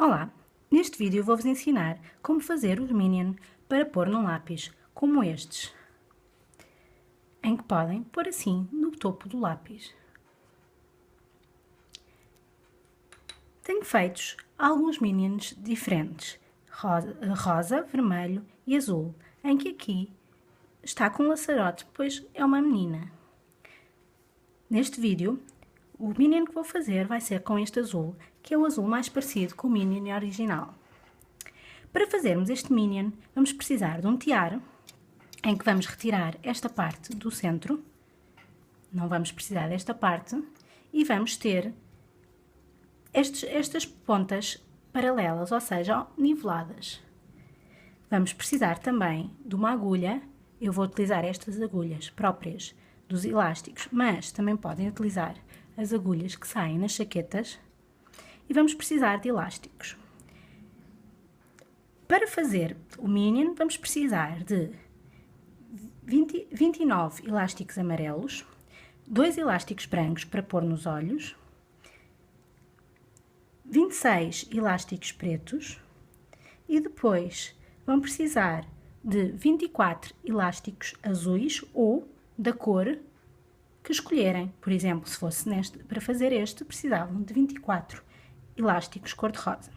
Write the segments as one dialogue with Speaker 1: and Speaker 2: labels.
Speaker 1: Olá! Neste vídeo vou-vos ensinar como fazer os Minion para pôr num lápis, como estes, em que podem pôr assim no topo do lápis. Tenho feitos alguns Minions diferentes, rosa, vermelho e azul, em que aqui está com um laçarote, pois é uma menina. Neste vídeo, o Minion que vou fazer vai ser com este azul, que é o azul mais parecido com o Minion original. Para fazermos este Minion, vamos precisar de um tiar, em que vamos retirar esta parte do centro, não vamos precisar desta parte, e vamos ter estas pontas paralelas, ou seja, niveladas. Vamos precisar também de uma agulha. Eu vou utilizar estas agulhas próprias dos elásticos, mas também podem utilizar as agulhas que saem nas chaquetas. E vamos precisar de elásticos. Para fazer o Minion, vamos precisar de 29 elásticos amarelos, 2 elásticos brancos para pôr nos olhos, 26 elásticos pretos e depois vão precisar de 24 elásticos azuis ou da cor que escolherem. Por exemplo, se fosse para fazer este, precisavam de 24 elásticos cor-de-rosa.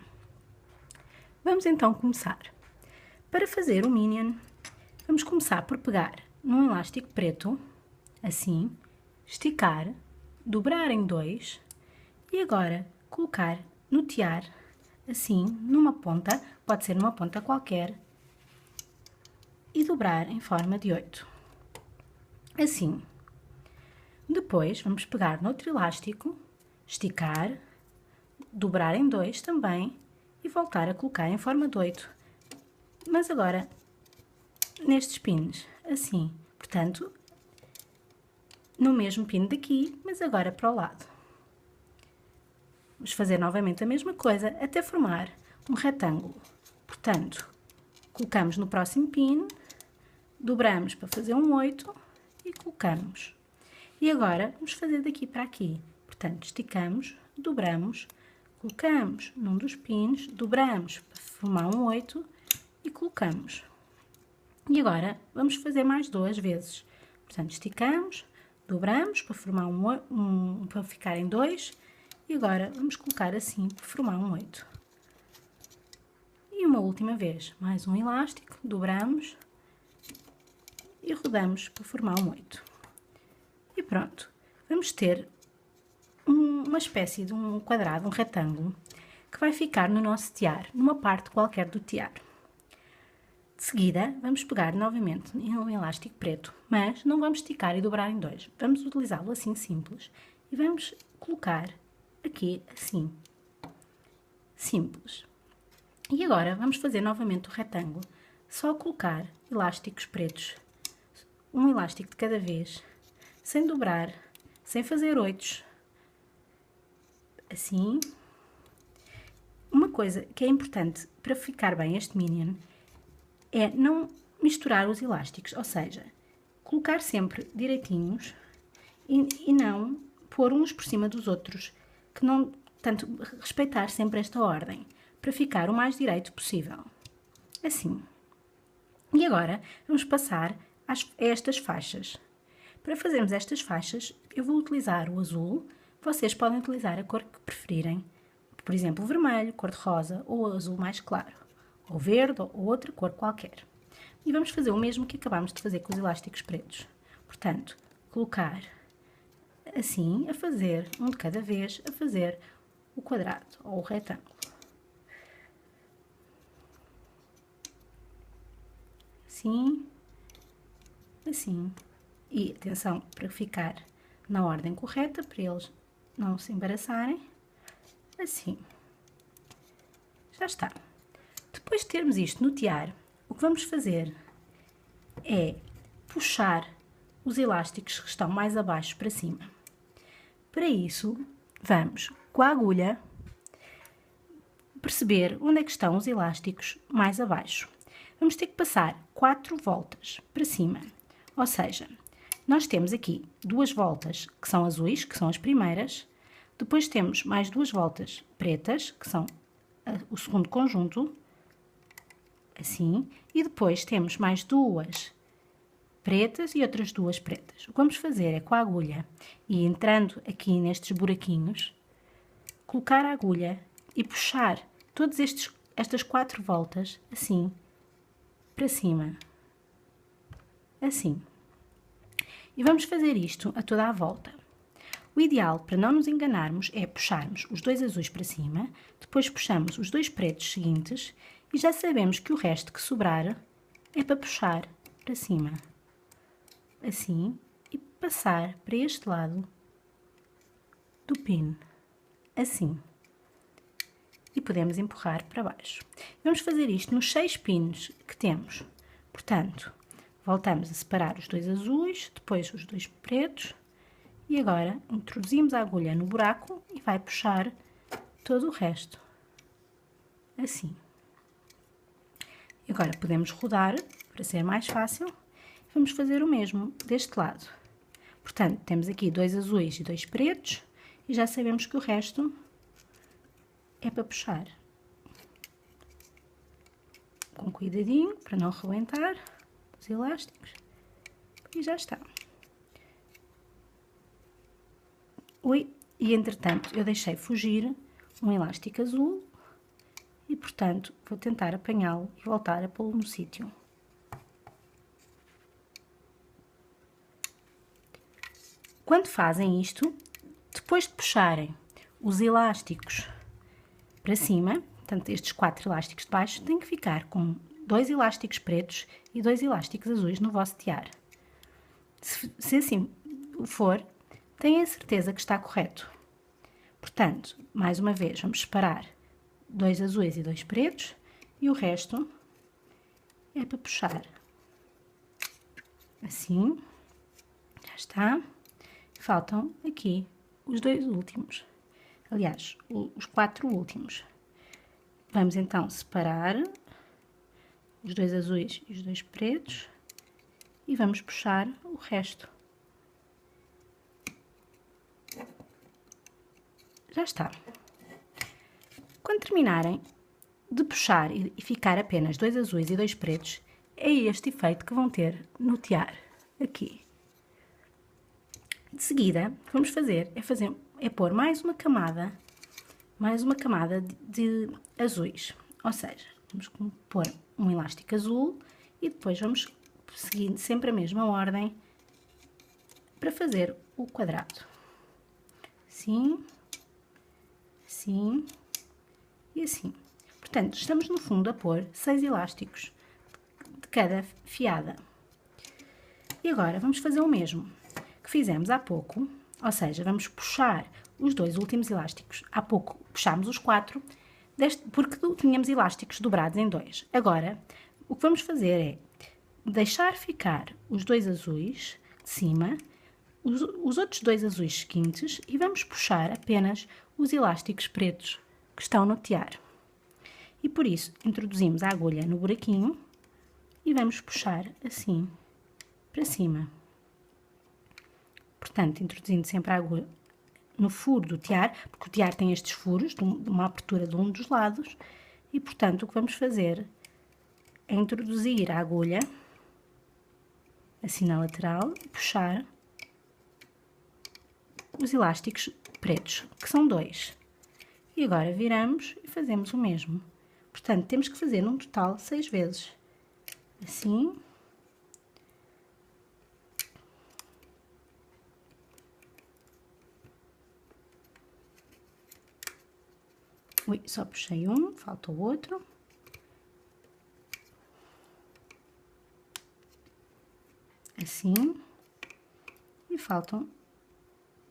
Speaker 1: Vamos então começar. Para fazer o Minion, vamos começar por pegar num elástico preto, assim, esticar, dobrar em 2 e agora colocar no tiar, assim, numa ponta, pode ser numa ponta qualquer, e dobrar em forma de 8. Assim. Depois, vamos pegar noutro elástico, esticar, dobrar em 2 também e voltar a colocar em forma de 8. Mas agora, nestes pinos, assim. Portanto, no mesmo pino daqui, mas agora para o lado. Vamos fazer novamente a mesma coisa até formar um retângulo. Portanto, colocamos no próximo pino, dobramos para fazer um 8 e colocamos. E agora vamos fazer daqui para aqui. Portanto, esticamos, dobramos, colocamos num dos pinos, dobramos para formar um 8 e colocamos. E agora vamos fazer mais 2 vezes. Portanto, esticamos, dobramos para formar para ficar em 2 e agora vamos colocar assim para formar um 8. E uma última vez, mais um elástico, dobramos e rodamos para formar um 8. E pronto, vamos ter uma espécie de um quadrado, um retângulo, que vai ficar no nosso tiar, numa parte qualquer do tiar. De seguida, vamos pegar novamente em um elástico preto, mas não vamos esticar e dobrar em 2. Vamos utilizá-lo assim simples e vamos colocar aqui assim, simples. E agora vamos fazer novamente o retângulo, só colocar elásticos pretos, um elástico de cada vez, sem dobrar, sem fazer 8. Assim. Uma coisa que é importante para ficar bem este Minion é não misturar os elásticos, ou seja, colocar sempre direitinhos e não pôr uns por cima dos outros, que não, tanto respeitar sempre esta ordem, para ficar o mais direito possível. Assim. E agora vamos passar a estas faixas. Para fazermos estas faixas, eu vou utilizar o azul. Vocês podem utilizar a cor que preferirem, por exemplo, o vermelho, cor-de-rosa ou o azul mais claro, ou verde ou outra cor qualquer. E vamos fazer o mesmo que acabámos de fazer com os elásticos pretos. Portanto, colocar assim, a fazer um de cada vez, a fazer o quadrado ou o retângulo. Assim, assim. E atenção para ficar na ordem correta, para eles não se embaraçarem. Assim. Já está. Depois de termos isto no tiar, o que vamos fazer é puxar os elásticos que estão mais abaixo para cima. Para isso, vamos com a agulha perceber onde é que estão os elásticos mais abaixo. Vamos ter que passar 4 voltas para cima, ou seja, nós temos aqui 2 voltas que são azuis, que são as primeiras, depois temos mais 2 voltas pretas, que são o segundo conjunto, assim, e depois temos mais duas pretas e outras duas pretas. O que vamos fazer é com a agulha e entrando aqui nestes buraquinhos, colocar a agulha e puxar estas 4 voltas assim para cima, assim. E vamos fazer isto a toda a volta. O ideal, para não nos enganarmos, é puxarmos os 2 azuis para cima, depois puxamos os 2 pretos seguintes e já sabemos que o resto que sobrar é para puxar para cima, assim, e passar para este lado do pino, assim. E podemos empurrar para baixo. Vamos fazer isto nos 6 pinos que temos. Portanto, voltamos a separar os 2 azuis, depois os 2 pretos, e agora introduzimos a agulha no buraco e vai puxar todo o resto, assim. E agora podemos rodar, para ser mais fácil, vamos fazer o mesmo deste lado. Portanto, temos aqui 2 azuis e 2 pretos, e já sabemos que o resto é para puxar. Com cuidadinho, para não rebentar os elásticos, e já está. Ui, e entretanto eu deixei fugir um elástico azul e, portanto, vou tentar apanhá-lo e voltar a pô-lo no sítio. Quando fazem isto, depois de puxarem os elásticos para cima, portanto, estes 4 elásticos de baixo, têm que ficar com 2 elásticos pretos e 2 elásticos azuis no vosso tiar. Se assim for, tenha a certeza que está correto. Portanto, mais uma vez, vamos separar 2 azuis e 2 pretos e o resto é para puxar. Assim, já está. Faltam aqui os 2 últimos. Aliás, os 4 últimos. Vamos então separar os 2 azuis e os 2 pretos e vamos puxar o resto. Já está. Quando terminarem de puxar e ficar apenas 2 azuis e 2 pretos, é este efeito que vão ter no tiar, aqui. De seguida, o que vamos fazer é pôr mais uma camada de azuis. Ou seja, vamos pôr um elástico azul e depois vamos seguindo sempre a mesma ordem para fazer o quadrado. Assim, assim e assim. Portanto, estamos no fundo a pôr 6 elásticos de cada fiada. E agora vamos fazer o mesmo que fizemos há pouco, ou seja, vamos puxar os 2 últimos elásticos. Há pouco puxámos os 4, porque tínhamos elásticos dobrados em 2. Agora, o que vamos fazer é deixar ficar os 2 azuis de cima, os outros 2 azuis seguintes, e vamos puxar apenas os elásticos pretos que estão no tiar. E por isso, introduzimos a agulha no buraquinho e vamos puxar assim para cima. Portanto, introduzindo sempre a agulha no furo do tiar, porque o tiar tem estes furos, de uma abertura de um dos lados, e portanto o que vamos fazer é introduzir a agulha assim na lateral e puxar os elásticos pretos, que são 2. E agora viramos e fazemos o mesmo. Portanto, temos que fazer num total 6 vezes. Assim. Ui, só puxei um, falta o outro. Assim. E faltam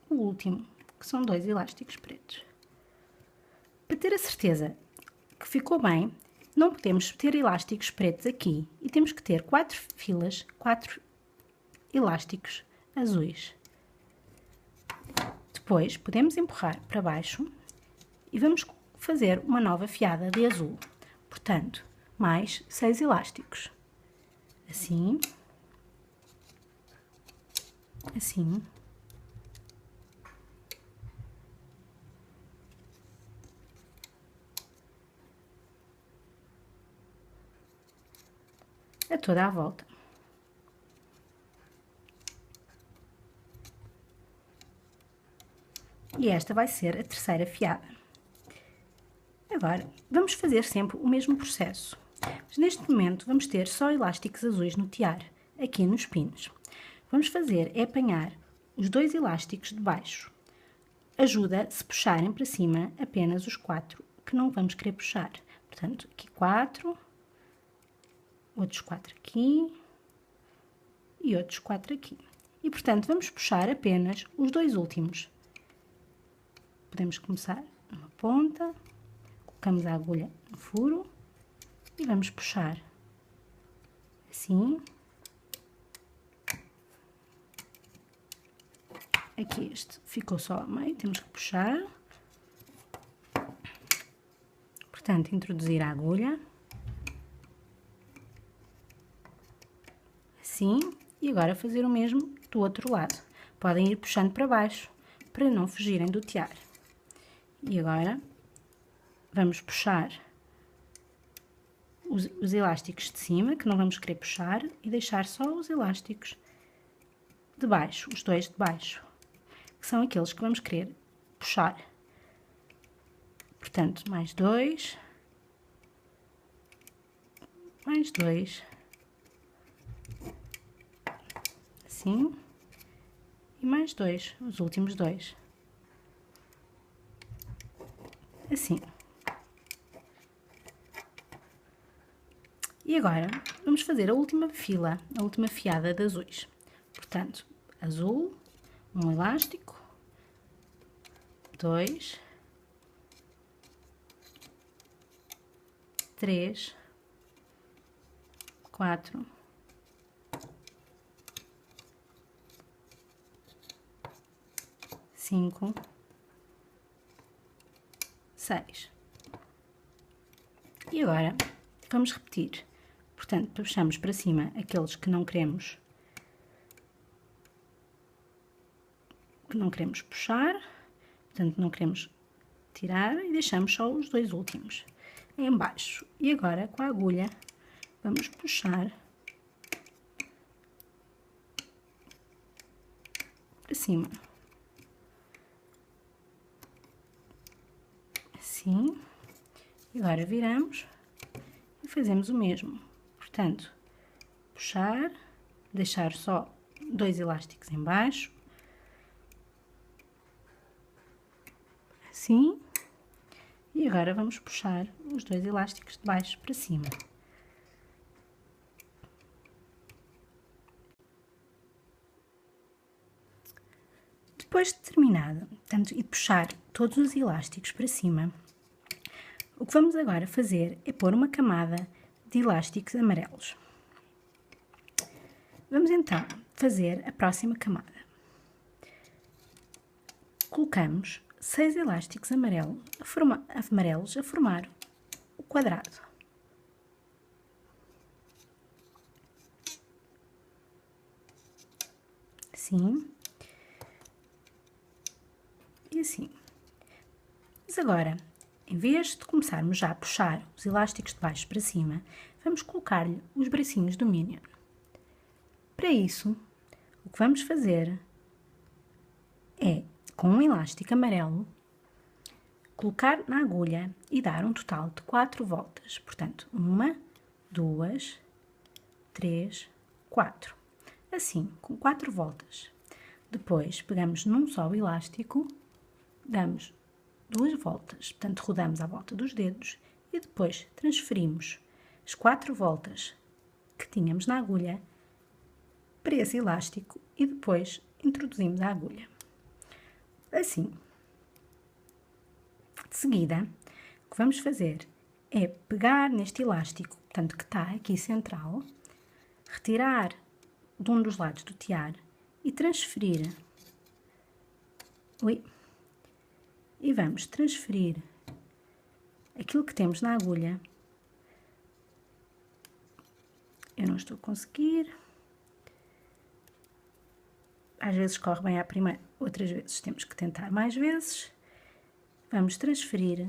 Speaker 1: o último, que são 2 elásticos pretos. Para ter a certeza que ficou bem, não podemos ter elásticos pretos aqui e temos que ter 4 filas, 4 elásticos azuis. Depois podemos empurrar para baixo e vamos fazer uma nova fiada de azul. Portanto, mais 6 elásticos. Assim. Assim. a toda a volta. E esta vai ser a terceira fiada. Agora, vamos fazer sempre o mesmo processo. Mas neste momento vamos ter só elásticos azuis no tiar, aqui nos pinos. Vamos fazer é apanhar os 2 elásticos de baixo. Ajuda se puxarem para cima apenas os 4 que não vamos querer puxar. Portanto, aqui 4, outros 4 aqui e outros 4 aqui. E, portanto, vamos puxar apenas os 2 últimos. Podemos começar numa ponta, colocamos a agulha no furo e vamos puxar assim. Aqui este ficou só a meio, temos que puxar. Portanto, introduzir a agulha. Assim. E agora fazer o mesmo do outro lado. Podem ir puxando para baixo, para não fugirem do tiar. E agora, vamos puxar os elásticos de cima, que não vamos querer puxar, e deixar só os elásticos de baixo, os 2 de baixo, que são aqueles que vamos querer puxar. Portanto, mais 2, mais 2, assim, e mais 2, os últimos 2, assim. E agora, vamos fazer a última fila, a última fiada de azuis. Portanto, azul, um elástico, 2, 3, 4, 5, 6. E agora, vamos repetir. Portanto, puxamos para cima aqueles que não queremos puxar, portanto, não queremos tirar e deixamos só os 2 últimos em baixo. E agora, com a agulha, vamos puxar para cima. Assim. E agora viramos e fazemos o mesmo. Portanto, puxar, deixar só 2 elásticos em baixo, assim, e agora vamos puxar os 2 elásticos de baixo para cima. Depois de terminado, portanto, e puxar todos os elásticos para cima, o que vamos agora fazer é pôr uma camada de elásticos amarelos. Vamos então fazer a próxima camada. Colocamos 6 elásticos amarelos a formar o quadrado. Assim. E assim. Mas agora, em vez de começarmos já a puxar os elásticos de baixo para cima, vamos colocar-lhe os bracinhos do Minion. Para isso, o que vamos fazer é, com um elástico amarelo, colocar na agulha e dar um total de 4 voltas. Portanto, 1, 2, 3, 4. Assim, com 4 voltas. Depois, pegamos num só elástico, damos 2 voltas, portanto, rodamos à volta dos dedos e depois transferimos as 4 voltas que tínhamos na agulha para esse elástico e depois introduzimos a agulha. Assim. De seguida, o que vamos fazer é pegar neste elástico, portanto, que está aqui central, retirar de um dos lados do tiar e transferir. E vamos transferir aquilo que temos na agulha. Eu não estou a conseguir. Às vezes corre bem à primeira, outras vezes temos que tentar mais vezes. Vamos transferir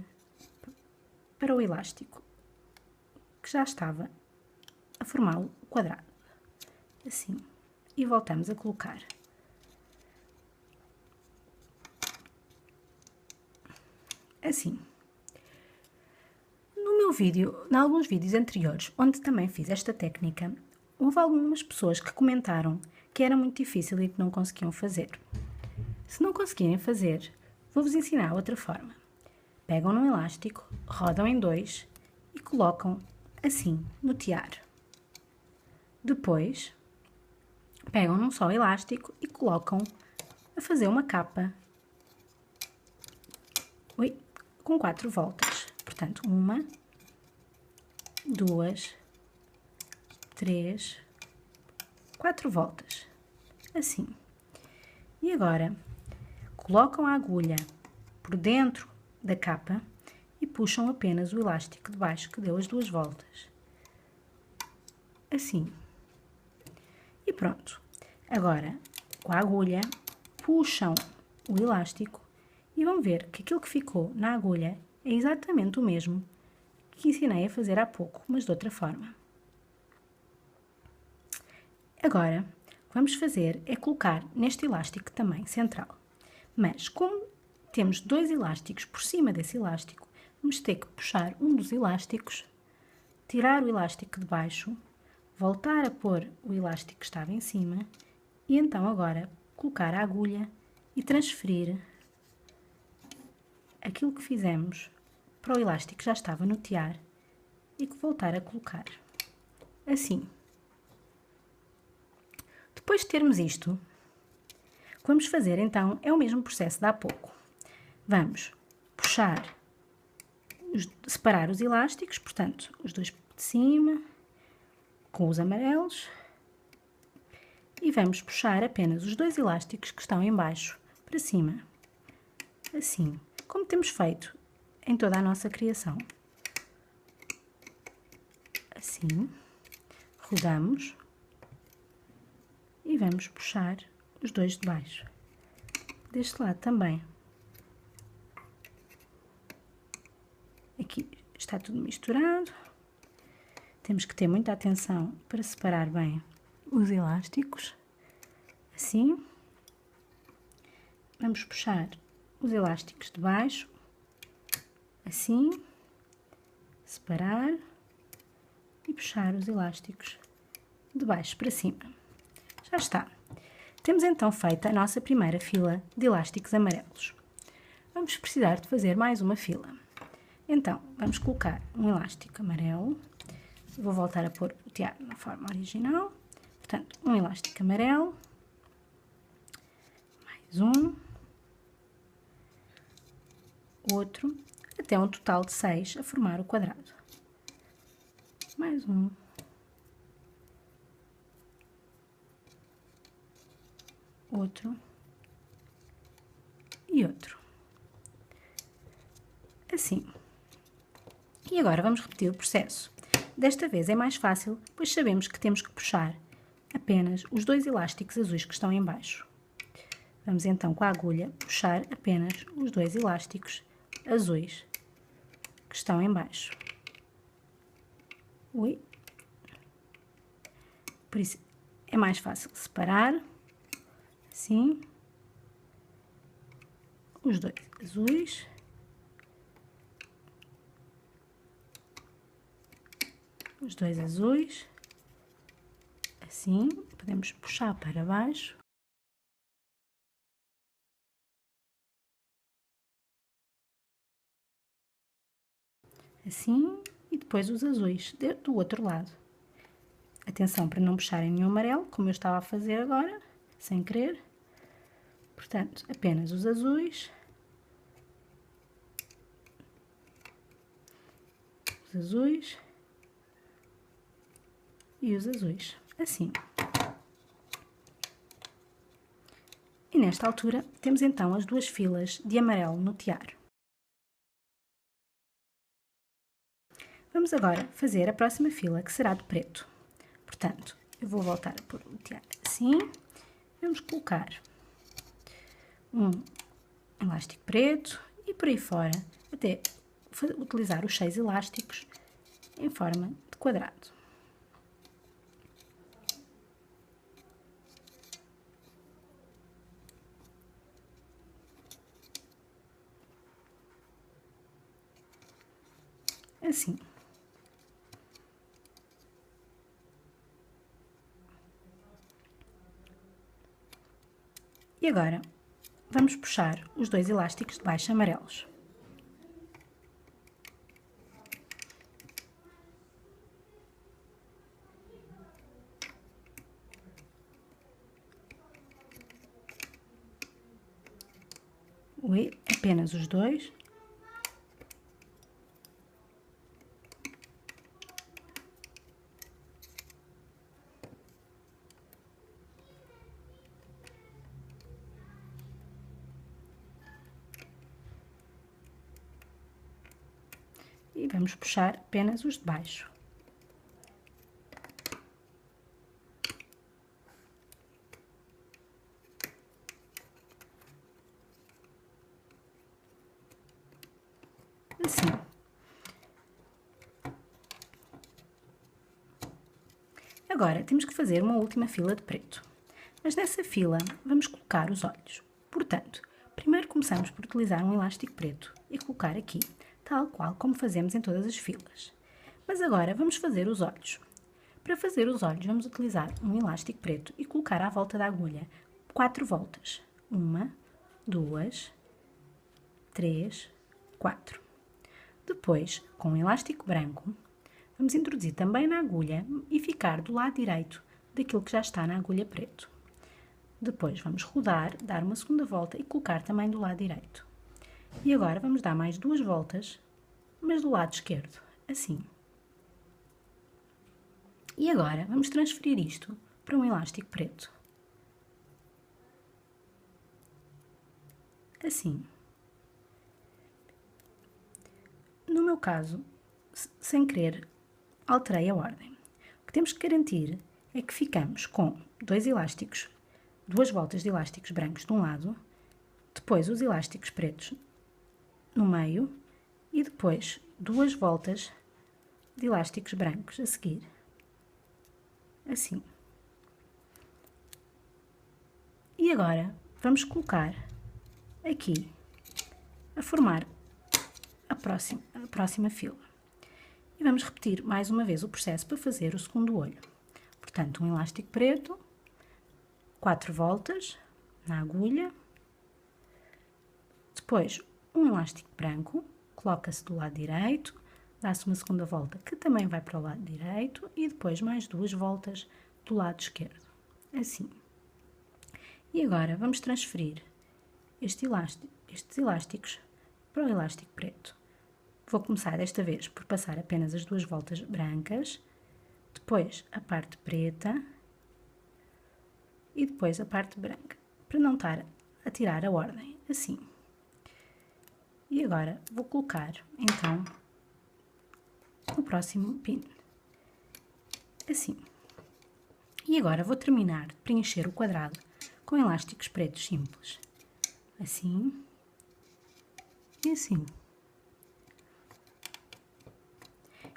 Speaker 1: para o elástico que já estava a formar o quadrado, assim, e voltamos a colocar. Assim. No meu vídeo, em alguns vídeos anteriores, onde também fiz esta técnica, houve algumas pessoas que comentaram que era muito difícil e que não conseguiam fazer. Se não conseguirem fazer, vou-vos ensinar outra forma. Pegam num elástico, rodam em dois e colocam assim no tiar. Depois, pegam num só elástico e colocam a fazer uma capa com 4 voltas. Portanto, 1, 2, 3, 4 voltas. Assim. E agora, colocam a agulha por dentro da capa e puxam apenas o elástico de baixo que deu as 2 voltas. Assim. E pronto. Agora, com a agulha, puxam o elástico e vão ver que aquilo que ficou na agulha é exatamente o mesmo que ensinei a fazer há pouco, mas de outra forma. Agora, o que vamos fazer é colocar neste elástico também central. Mas, como temos 2 elásticos por cima desse elástico, vamos ter que puxar um dos elásticos, tirar o elástico de baixo, voltar a pôr o elástico que estava em cima e então agora colocar a agulha e transferir aquilo que fizemos para o elástico que já estava no tiar e voltar a colocar. Assim. Depois de termos isto, o que vamos fazer então é o mesmo processo de há pouco. Vamos puxar, separar os elásticos, portanto, os 2 de cima, com os amarelos, e vamos puxar apenas os 2 elásticos que estão em baixo para cima, assim, como temos feito em toda a nossa criação. Assim, rodamos e vamos puxar os 2 de baixo. Deste lado também. Aqui está tudo misturado. Temos que ter muita atenção para separar bem os elásticos. Assim. Vamos puxar os elásticos de baixo. Assim. Separar. E puxar os elásticos de baixo para cima. Já está. Temos então feita a nossa primeira fila de elásticos amarelos. Vamos precisar de fazer mais uma fila. Então, vamos colocar um elástico amarelo. Vou voltar a pôr o tiar na forma original. Portanto, um elástico amarelo. Mais um. Outro. Até um total de 6 a formar o quadrado. Mais um. Outro. E outro. Assim. E agora vamos repetir o processo. Desta vez é mais fácil, pois sabemos que temos que puxar apenas os 2 elásticos azuis que estão em baixo. Vamos então com a agulha puxar apenas os 2 elásticos azuis que estão em baixo. Ui. Por isso é mais fácil separar, assim, os 2 azuis. Os 2 azuis, assim, podemos puxar para baixo. Assim, e depois os azuis do outro lado. Atenção para não puxarem nenhum amarelo, como eu estava a fazer agora, sem querer. Portanto, apenas os azuis. Os azuis. E os azuis, assim. E nesta altura temos então as 2 filas de amarelo no tiar. Vamos agora fazer a próxima fila, que será de preto. Portanto, eu vou voltar a pôr o tiar assim. Vamos colocar um elástico preto e por aí fora, até utilizar os 6 elásticos em forma de quadrado. assim. E agora, vamos puxar os dois elásticos de baixo amarelos. Apenas os dois. E vamos puxar apenas os de baixo. Assim. Agora, temos que fazer uma última fila de preto. Mas nessa fila, vamos colocar os olhos. Portanto, primeiro começamos por utilizar um elástico preto e colocar aqui, tal qual como fazemos em todas as filas. Mas agora, vamos fazer os olhos. Para fazer os olhos, vamos utilizar um elástico preto e colocar à volta da agulha 4 voltas. 1, 2, 3, 4. Depois, com um elástico branco, vamos introduzir também na agulha e ficar do lado direito daquilo que já está na agulha preto. Depois vamos rodar, dar uma segunda volta e colocar também do lado direito. E agora vamos dar mais 2 voltas, mas do lado esquerdo, assim. E agora vamos transferir isto para um elástico preto. Assim. No meu caso, sem querer, alterei a ordem. O que temos que garantir é que ficamos com 2 elásticos, 2 voltas de elásticos brancos de um lado, depois os elásticos pretos no meio e depois 2 voltas de elásticos brancos a seguir. Assim. E agora vamos colocar aqui a formar a próxima fila. E vamos repetir mais uma vez o processo para fazer o segundo olho. Portanto, um elástico preto, 4 voltas na agulha, depois um elástico branco, coloca-se do lado direito, dá-se uma segunda volta que também vai para o lado direito e depois mais 2 voltas do lado esquerdo, assim. E agora vamos transferir estes elásticos para o elástico preto. Vou começar desta vez por passar apenas as 2 voltas brancas, depois a parte preta e depois a parte branca, para não estar a tirar a ordem, assim. E agora vou colocar, então, o próximo pin, assim. E agora vou terminar de preencher o quadrado com elásticos pretos simples, assim e assim.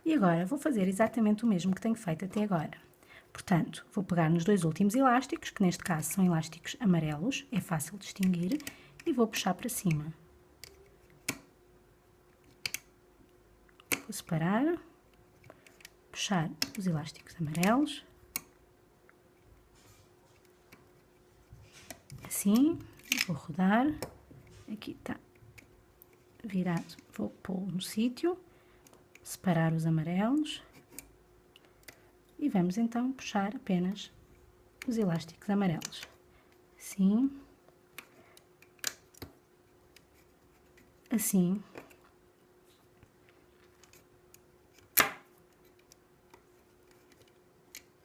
Speaker 1: E agora vou fazer exatamente o mesmo que tenho feito até agora. Portanto, vou pegar nos 2 últimos elásticos, que neste caso são elásticos amarelos, é fácil distinguir, e vou puxar para cima. Vou separar, puxar os elásticos amarelos, assim, vou rodar, aqui está virado, vou pô-lo no sítio, separar os amarelos e vamos então puxar apenas os elásticos amarelos, assim, assim,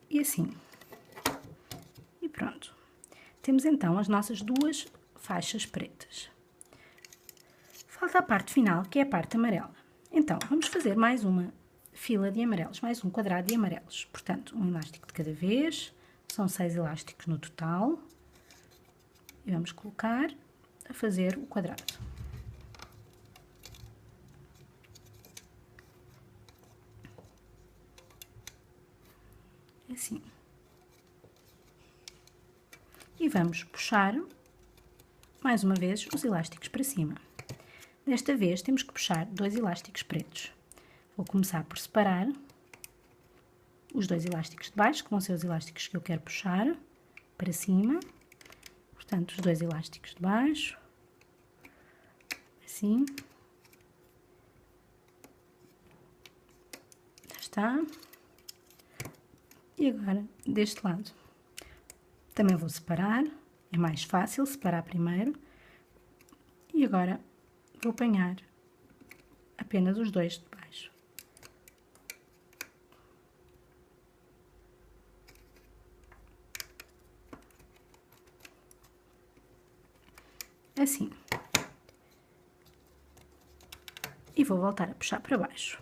Speaker 1: e assim. E pronto. Temos então as nossas 2 faixas pretas. Falta a parte final, que é a parte amarela. Então, vamos fazer mais uma fila de amarelos, mais um quadrado de amarelos. Portanto, um elástico de cada vez, são 6 elásticos no total. E vamos colocar a fazer o quadrado. Assim. E vamos puxar, mais uma vez, os elásticos para cima. Desta vez temos que puxar 2 elásticos pretos. Vou começar por separar os dois elásticos de baixo, que vão ser os elásticos que eu quero puxar para cima. Portanto, os dois elásticos de baixo, assim. Já está. E agora, deste lado, também vou separar. É mais fácil separar primeiro. E agora, vou apanhar apenas os dois de baixo. Assim. E vou voltar a puxar para baixo.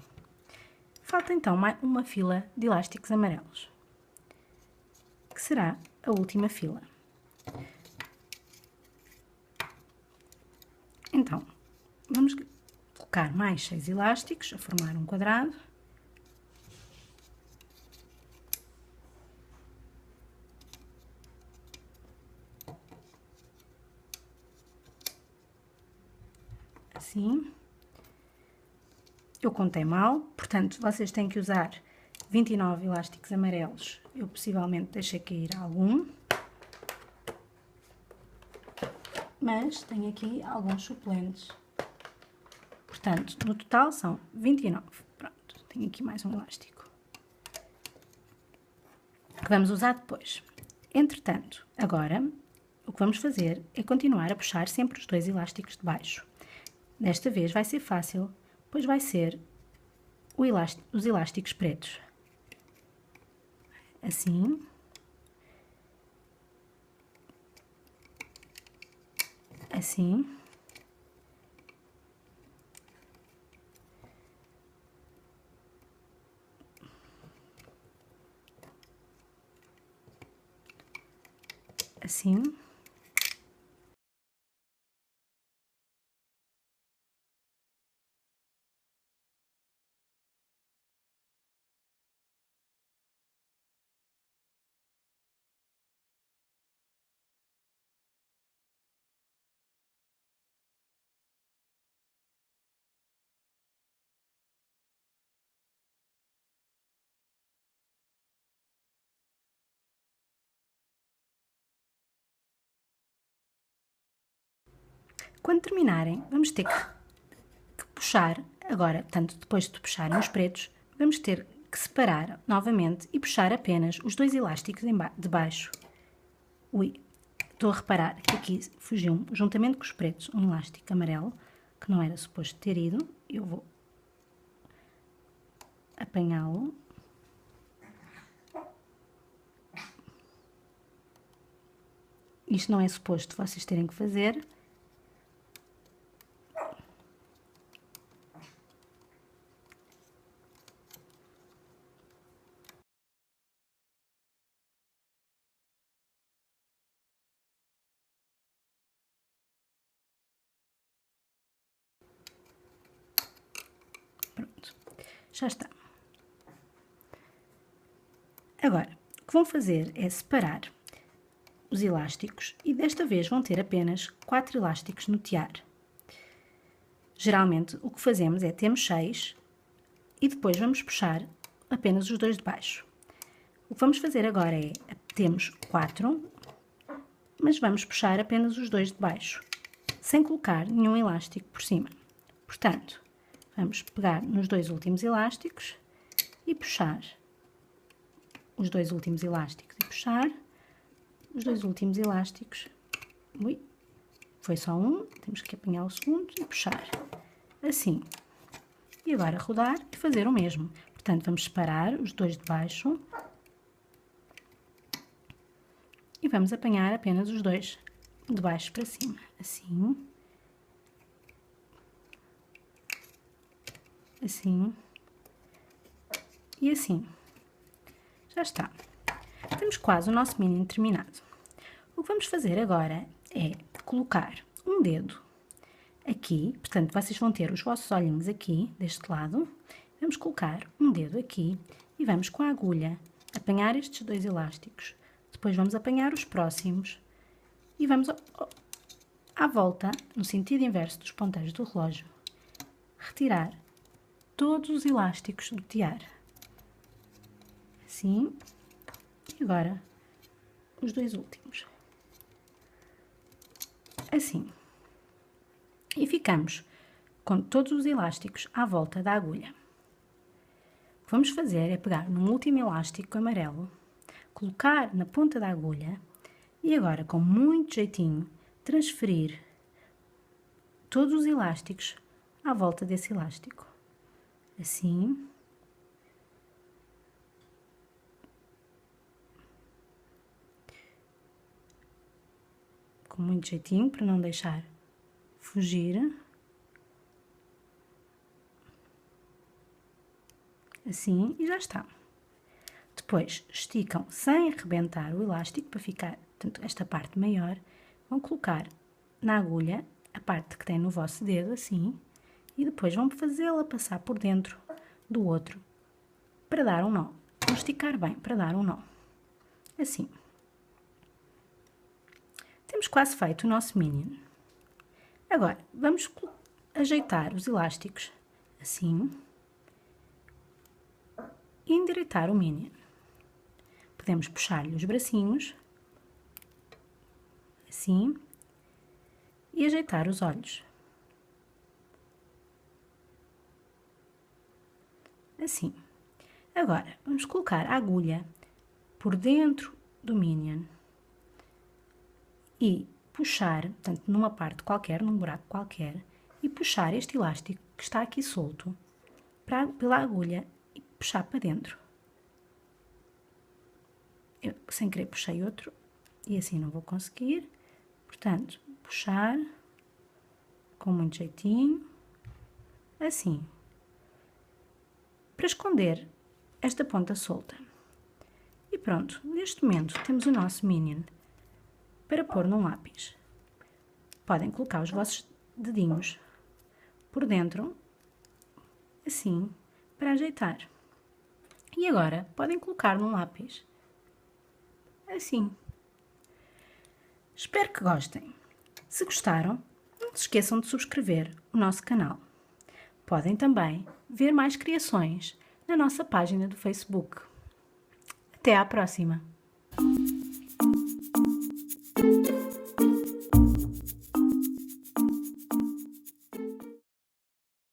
Speaker 1: Falta então uma fila de elásticos amarelos, que será a última fila. Então, vamos colocar mais 6 elásticos a formar um quadrado. Assim. Eu contei mal, portanto, vocês têm que usar 29 elásticos amarelos. Eu possivelmente deixei cair algum. Mas tenho aqui alguns suplentes. Portanto, no total são 29. Pronto, tenho aqui mais um elástico, que vamos usar depois. Entretanto, agora, o que vamos fazer é continuar a puxar sempre os dois elásticos de baixo. Desta vez vai ser fácil, pois vai ser os elásticos pretos. Assim. Assim. Assim. Quando terminarem, vamos ter que puxar, agora, tanto depois de puxarem os pretos, vamos ter que separar novamente e puxar apenas os dois elásticos de baixo. Ui, estou a reparar que aqui fugiu, juntamente com os pretos, um elástico amarelo, que não era suposto ter ido. Eu vou apanhá-lo. Isto não é suposto vocês terem que fazer. Pronto, já está. Agora, o que vão fazer é separar os elásticos e desta vez vão ter apenas 4 elásticos no tiar. Geralmente o que fazemos é temos 6 e depois vamos puxar apenas os dois de baixo. O que vamos fazer agora é, temos 4, mas vamos puxar apenas os dois de baixo, sem colocar nenhum elástico por cima. Portanto, vamos pegar nos dois últimos elásticos e puxar os dois últimos elásticos e puxar os dois últimos elásticos. Ui, foi só um, temos que apanhar o segundo e puxar. Assim. E agora rodar e fazer o mesmo. Portanto, vamos separar os dois de baixo e vamos apanhar apenas os dois de baixo para cima. Assim. Assim. E assim. Já está. Temos quase o nosso mínimo terminado. O que vamos fazer agora é colocar um dedo aqui, portanto, vocês vão ter os vossos olhinhos aqui, deste lado. Vamos colocar um dedo aqui e vamos com a agulha apanhar estes dois elásticos. Depois vamos apanhar os próximos e vamos à volta, no sentido inverso dos ponteiros do relógio, retirar todos os elásticos do tiar. Assim. E agora os 2 últimos. Assim. E ficamos com todos os elásticos à volta da agulha. O que vamos fazer é pegar no último elástico amarelo, colocar na ponta da agulha e agora, com muito jeitinho, transferir todos os elásticos à volta desse elástico. Assim. Com muito jeitinho, para não deixar fugir. Assim, e já está. Depois, esticam sem arrebentar o elástico, para ficar, portanto, esta parte maior. Vão colocar na agulha a parte que tem no vosso dedo, assim, e depois vão fazê-la passar por dentro do outro, para dar um nó. Vão esticar bem, para dar um nó. Assim. Temos quase feito o nosso minion. Agora, vamos ajeitar os elásticos, assim, e endireitar o minion. Podemos puxar-lhe os bracinhos, assim, e ajeitar os olhos. Assim. Agora, vamos colocar a agulha por dentro do minion e puxar, portanto, numa parte qualquer, num buraco qualquer, e puxar este elástico que está aqui solto pela agulha e puxar para dentro. Eu, sem querer, puxei outro e assim não vou conseguir. Portanto, puxar com muito jeitinho, assim, para esconder esta ponta solta. E pronto, neste momento temos o nosso minion para pôr num lápis. Podem colocar os vossos dedinhos por dentro, assim, para ajeitar. E agora, podem colocar num lápis, assim. Espero que gostem. Se gostaram, não se esqueçam de subscrever o nosso canal. Podem também ver mais criações na nossa página do Facebook. Até à próxima!